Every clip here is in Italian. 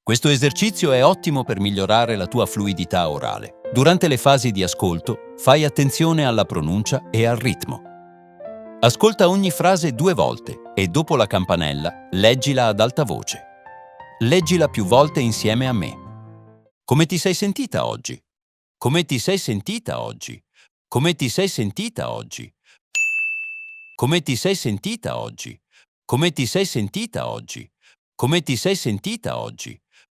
Questo esercizio è ottimo per migliorare la tua fluidità orale. Durante le fasi di ascolto, fai attenzione alla pronuncia e al ritmo. Ascolta ogni frase 2 volte e dopo la campanella leggila ad alta voce. Leggila più volte insieme a me. Come ti sei sentita oggi? Come ti sei sentita oggi? Come ti sei sentita oggi? Come ti sei sentita oggi? Come ti sei sentita oggi? Come ti sei sentita oggi?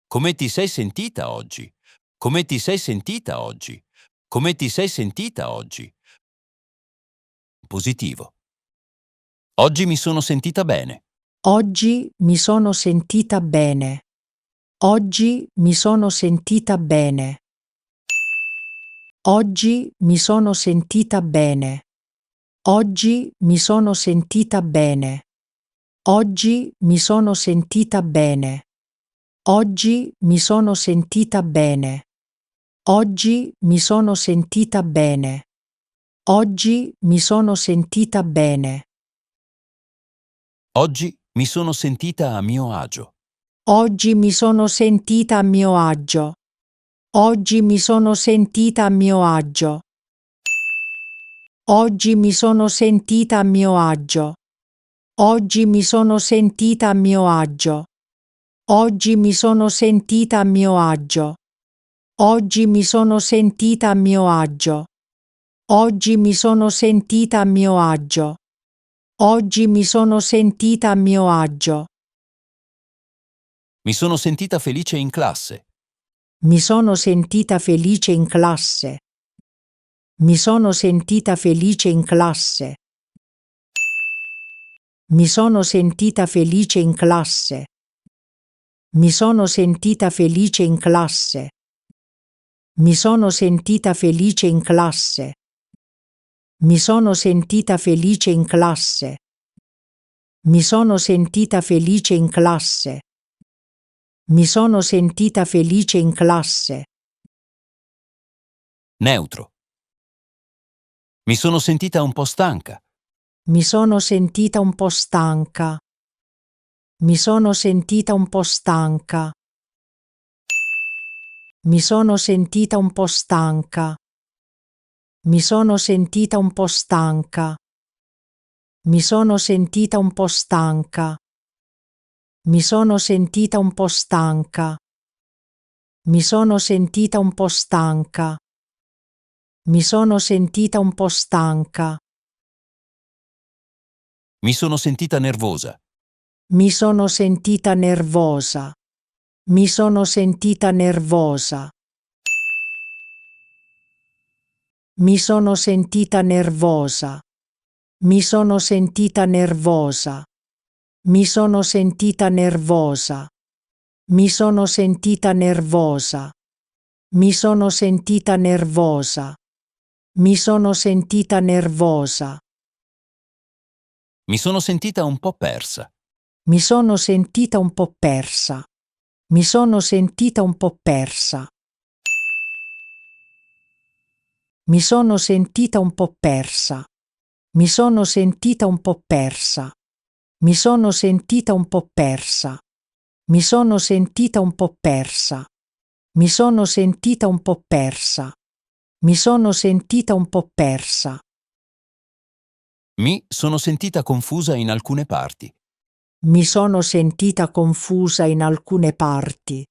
Come ti sei sentita oggi? Come ti sei sentita oggi? Come ti sei sentita oggi? Positivo. Oggi mi sono sentita bene. Oggi mi sono sentita bene. Oggi mi sono sentita bene. Oggi mi sono sentita bene. Oggi mi sono sentita bene. Oggi mi sono sentita bene. Oggi mi sono sentita bene. Oggi mi sono sentita bene. Oggi mi sono sentita bene. Oggi mi sono sentita a mio agio. Oggi mi sono sentita a mio agio. Oggi mi sono sentita a mio agio. Oggi mi sono sentita a mio agio. Oggi mi sono sentita a mio agio. Oggi mi sono sentita a mio agio. Oggi mi sono sentita a mio agio. Oggi mi sono sentita a mio agio. Oggi mi sono sentita a mio agio. Mi sono sentita felice in classe. Mi sono sentita felice in classe. Mi sono sentita felice in classe. Mi sono sentita felice in classe. Mi sono sentita felice in classe. Mi sono sentita felice in classe. Mi sono sentita felice in classe. Mi sono sentita felice in classe. Mi sono sentita felice in classe. Neutro. Mi sono sentita un po' stanca. Mi sono sentita un po' stanca. Mi sono sentita un po' stanca. Mi sono sentita un po' stanca. Mi sono sentita un po' stanca. Mi sono sentita un po' stanca. Mi sono sentita un po' stanca. Mi sono sentita un po' stanca. Mi sono sentita un po' stanca. Mi sono sentita nervosa. Mi sono sentita nervosa. Mi sono sentita nervosa. Mi sono sentita nervosa. Mi sono sentita nervosa. Mi sono sentita nervosa. Mi sono sentita nervosa. Mi sono sentita nervosa. Mi sono sentita nervosa. Mi sono sentita un po' persa. Mi sono sentita un po' persa. Mi sono sentita un po' persa. Mi sono sentita un po' persa. Mi sono sentita un po' persa. Mi sono sentita un po' persa. Mi sono sentita un po' persa. Mi sono sentita un po' persa. Mi sono sentita un po' persa. Mi sono sentita confusa in alcune parti. Mi sono sentita confusa in alcune parti.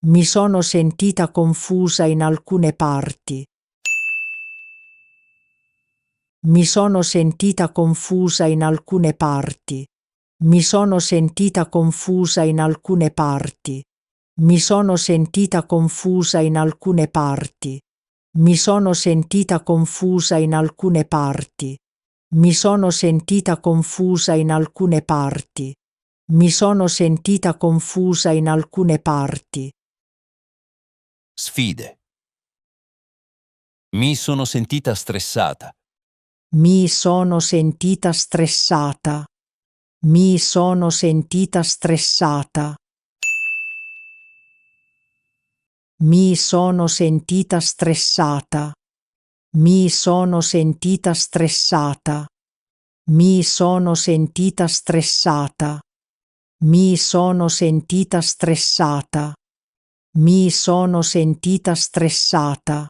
Mi sono sentita confusa in alcune parti. Mi sono sentita confusa in alcune parti. Mi sono sentita confusa in alcune parti. Mi sono sentita confusa in alcune parti. Mi sono sentita confusa in alcune parti. Mi sono sentita confusa in alcune parti. Mi sono sentita confusa in alcune parti. Sfide. Mi sono sentita stressata. Mi sono sentita stressata. Mi sono sentita stressata. Mi sono sentita stressata. Mi sono sentita stressata. Mi sono sentita stressata. Mi sono sentita stressata. Mi sono sentita stressata.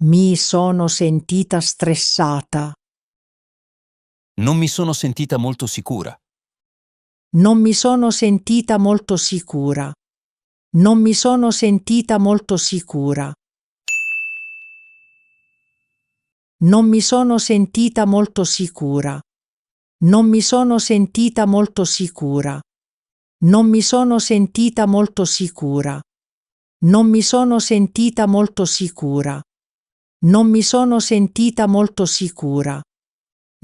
Mi sono sentita stressata. Non mi sono sentita molto sicura. Non mi sono sentita molto sicura. Non mi sono sentita molto sicura. Non mi sono sentita molto sicura. Non mi sono sentita molto sicura. Non mi sono sentita molto sicura. Non mi sono sentita molto sicura. Non mi sono sentita molto sicura.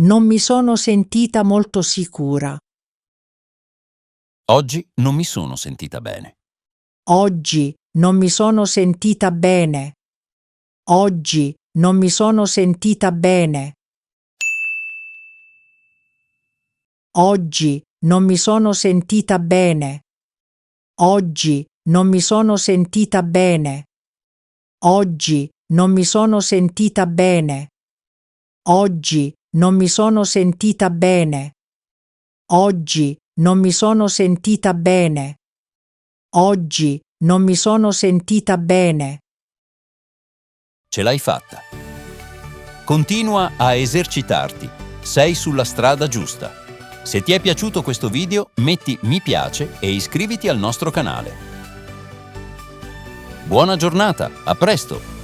Non mi sono sentita molto sicura. Oggi non mi sono sentita bene. Oggi non mi sono sentita bene. Oggi non mi sono sentita bene. Oggi non mi sono sentita bene. Oggi non mi sono sentita bene. Oggi non mi sono sentita bene. Oggi non mi sono sentita bene. Oggi non mi sono sentita bene. Oggi non mi sono sentita bene. Ce l'hai fatta. Continua a esercitarti. Sei sulla strada giusta. Se ti è piaciuto questo video, metti mi piace e iscriviti al nostro canale. Buona giornata, a presto!